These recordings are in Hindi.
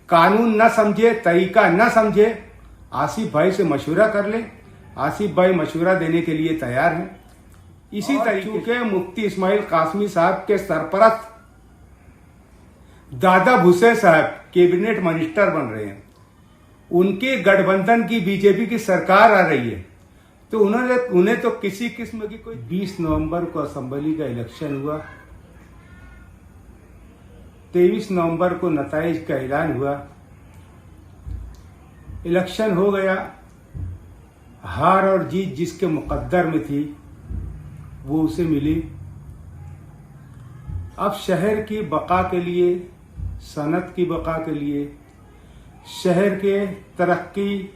कानून न समझे, तरीका न समझे, आसिफ भाई से मशवरा कर ले। आसिफ भाई मशवरा देने के लिए तैयार हैं। इसी तरीके के मुफ्ती इस्माइल कासमी साहब के सरपरस्त दादा भुसे साहब कैबिनेट मिनिस्टर बन रहे हैं। उनके गठबंधन की बीजेपी की सरकार आ रही है, तो उन्हें तो किसी किस्म की कोई 20 नवंबर को असेंबली का इलेक्शन हुआ, 23 नवंबर को नताइज का ऐलान हुआ। इलेक्शन हो गया, हार और जीत जिसके मुकद्दर में थी वो उसे मिली। अब शहर की बका के लिए, सनत की बका के लिए, शहर के तरक्की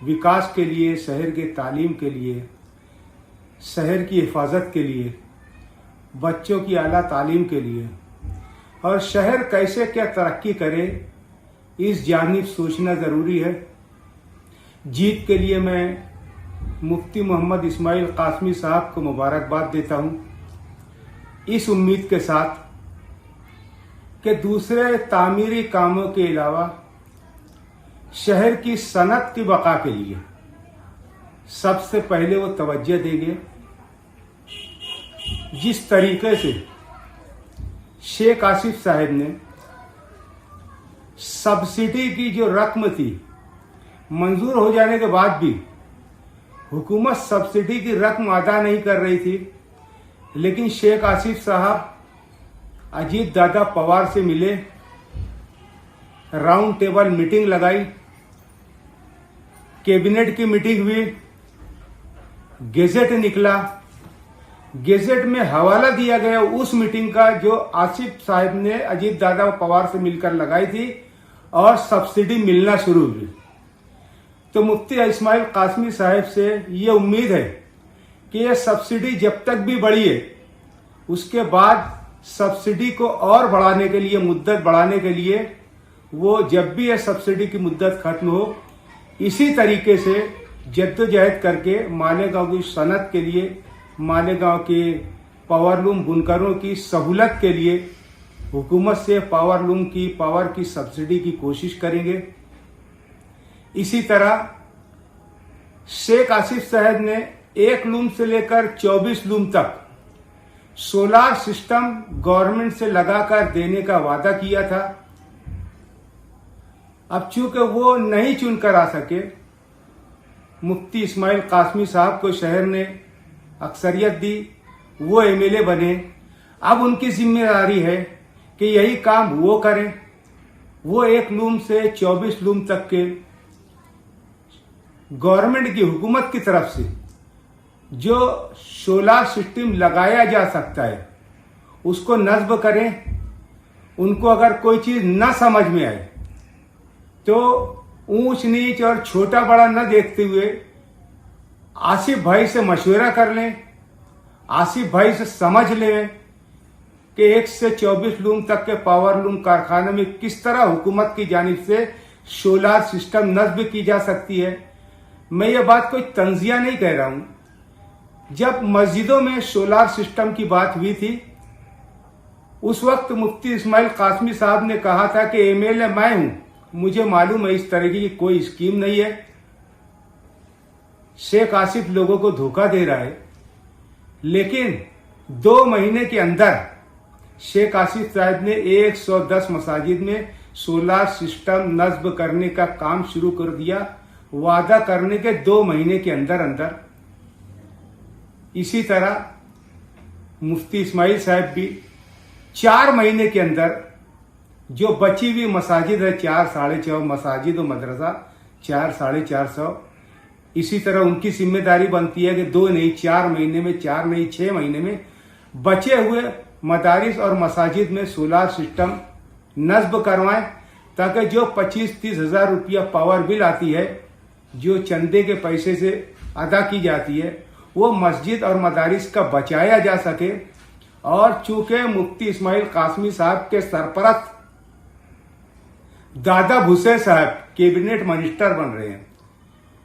विकास के लिए, शहर के तालीम के लिए, शहर की हिफाजत के लिए, बच्चों की आला तालीम के लिए और शहर कैसे क्या तरक्की करे, इस जानिब सोचना ज़रूरी है। जीत के लिए मैं मुफ्ती मोहम्मद इस्माइल कासमी साहब को मुबारकबाद देता हूँ, इस उम्मीद के साथ कि दूसरे तामीरी कामों के अलावा शहर की सनत की बका के लिए सबसे पहले वो तवज्जो देंगे। जिस तरीके से शेख आसिफ साहब ने सब्सिडी की जो रकम थी, मंजूर हो जाने के बाद भी हुकूमत सब्सिडी की रकम अदा नहीं कर रही थी, लेकिन शेख आसिफ साहब अजीत दादा पवार से मिले, राउंड टेबल मीटिंग लगाई, कैबिनेट की मीटिंग हुई, गेजेट निकला, गेजेट में हवाला दिया गया उस मीटिंग का जो आसिफ साहब ने अजीत दादा पवार से मिलकर लगाई थी और सब्सिडी मिलना शुरू हुई। तो मुफ्ती इस्माइल कासमी साहब से ये उम्मीद है कि ये सब्सिडी जब तक भी बढ़ी है, उसके बाद सब्सिडी को और बढ़ाने के लिए, मुद्दत बढ़ाने के लिए, वो जब भी ये सब्सिडी की मुद्दत खत्म हो, इसी तरीके से जद्दोजहद करके मालेगांव की सनत के लिए, मालेगांव के पावरलूम बुनकरों की सहूलत के लिए हुकूमत से पावर की सब्सिडी की कोशिश करेंगे। इसी तरह शेख आसिफ साहब ने 1 लूम से लेकर 24 लूम तक सोलार सिस्टम गवर्नमेंट से लगाकर देने का वादा किया था। अब चूंकि वो नहीं चुनकर आ सके, मुफ्ती इस्माइल कासमी साहब को शहर ने अक्सरियत दी, वो एमएलए बने। अब उनकी जिम्मेदारी है कि यही काम वो करें। वो 1 लूम से 24 लूम तक के गवर्नमेंट की, हुकूमत की तरफ से जो सोलार सिस्टम लगाया जा सकता है उसको नस्ब करें। उनको अगर कोई चीज न समझ में आए तो ऊंच नीच और छोटा बड़ा न देखते हुए आसिफ भाई से मशवरा कर लें, आसिफ भाई से समझ लें कि 1 से 24 लूम तक के पावर लूम कारखाने में किस तरह हुकूमत की जानिब से सोलार सिस्टम नस्ब की जा सकती है। मैं ये बात कोई तंजिया नहीं कह रहा हूं। जब मस्जिदों में सोलार सिस्टम की बात हुई थी, उस वक्त मुफ्ती इस्माइल कासमी साहब ने कहा था कि एमएलए मैं हूं, मुझे मालूम है इस तरह की कोई स्कीम नहीं है। शेख आसिफ लोगों को धोखा दे रहा है, लेकिन 2 महीने के अंदर शेख आसिफ साहब ने 110 मसाजिद में सोलार सिस्टम नस्ब करने का काम शुरू कर दिया, वादा करने के 2 महीने के अंदर अंदर। इसी तरह मुफ्ती इस्माइल साहब भी 4 महीने के अंदर जो बची हुई मसाजिद है, 4-4.5 मसाजिद और मदरसा, 4-450, इसी तरह उनकी जिम्मेदारी बनती है कि 2 नहीं 4 महीने में, 4 नहीं 6 महीने में बचे हुए मदारिस और मसाजिद में सोलार सिस्टम नस्ब करवाएं, ताकि जो 25-30 हजार रुपया पावर बिल आती है, जो चंदे के पैसे से अदा की जाती है, वो मस्जिद और मदारिस का बचाया जा सके। और चूंकि मुफ्ती इस्माइल कासमी साहब के सरपरस्त दादा भुसे साहब कैबिनेट मिनिस्टर बन रहे हैं,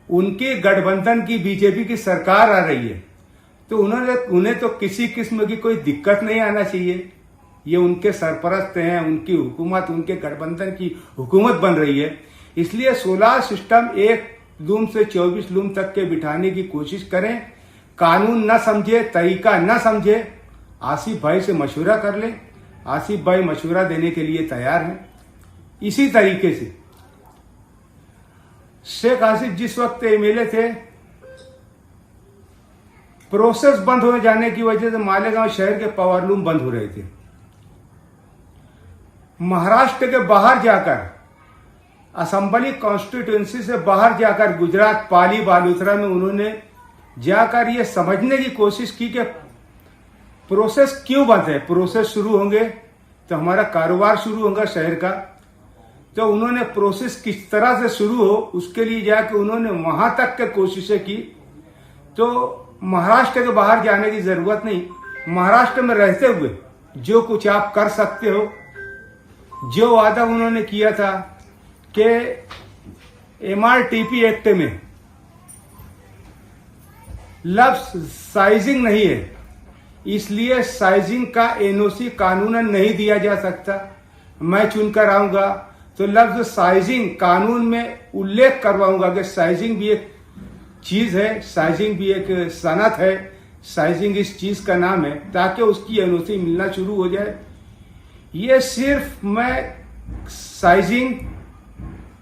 उनके गठबंधन की बीजेपी की सरकार आ रही है, तो उन्हें तो किसी किस्म की कोई दिक्कत नहीं आना चाहिए। ये उनके सरपरस्त हैं, उनकी हुकूमत, उनके गठबंधन की हुकूमत बन रही है। इसलिए सोलर सिस्टम 1 लूम से 24 लूम तक के बिठाने की कोशिश करें। कानून न समझे, तरीका न समझे, आसिफ भाई से मशवरा कर ले। आसिफ भाई मशवरा देने के लिए तैयार हैं। इसी तरीके से शेख आसिफ जिस वक्त एमएलए थे, प्रोसेस बंद हो जाने की वजह से मालेगांव शहर के पावर लूम बंद हो रहे थे। महाराष्ट्र के बाहर जाकर, असेंबली कॉन्स्टिट्यूएंसी से बाहर जाकर, गुजरात पाली बालोतरा में उन्होंने जाकर ये समझने की कोशिश की कि प्रोसेस क्यों बंद है। प्रोसेस शुरू होंगे तो हमारा कारोबार शुरू होगा शहर का। तो उन्होंने प्रोसेस किस तरह से शुरू हो, उसके लिए जाकर उन्होंने वहां तक के कोशिशें की। तो महाराष्ट्र के बाहर जाने की जरूरत नहीं, महाराष्ट्र में रहते हुए जो कुछ आप कर सकते हो, जो वादा उन्होंने किया था कि MRTP एक्ट में लफ्ज साइजिंग नहीं है, इसलिए साइजिंग का NOC कानूनन नहीं दिया जा सकता। मैं चुनकर आऊंगा तो लफ्ज साइजिंग कानून में उल्लेख करवाऊंगा कि साइजिंग भी एक चीज है, साइजिंग भी एक सनत है, साइजिंग इस चीज का नाम है, ताकि उसकी NOC मिलना शुरू हो जाए। ये सिर्फ मैं साइजिंग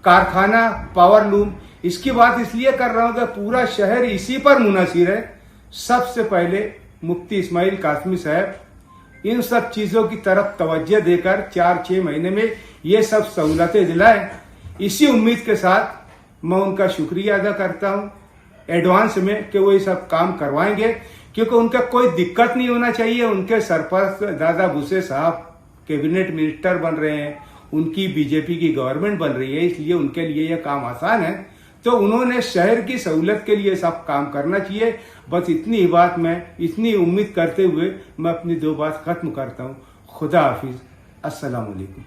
कारखाना पावर लूम इसकी बात इसलिए कर रहा हूं कि पूरा शहर इसी पर मुनहसिर है। सबसे पहले मुफ्ती इस्माइल कासमी साहब इन सब चीजों की तरफ तवज्जो देकर 4-6 महीने में ये सब सहूलतें दिलाएं। इसी उम्मीद के साथ मैं उनका शुक्रिया अदा करता हूं एडवांस में कि वो ये सब काम करवाएंगे, क्योंकि उनका कोई दिक्कत नहीं होना चाहिए। उनके सरपरस्त दादा भूसे साहब कैबिनेट मिनिस्टर बन रहे हैं, उनकी बीजेपी की गवर्नमेंट बन रही है, इसलिए उनके लिए यह काम आसान है। तो उन्होंने शहर की सहूलत के लिए सब काम करना चाहिए। बस इतनी ही बात, मैं इतनी उम्मीद करते हुए मैं अपनी 2 बात खत्म करता हूँ। खुदा हाफिज, अस्सलाम वालेकुम।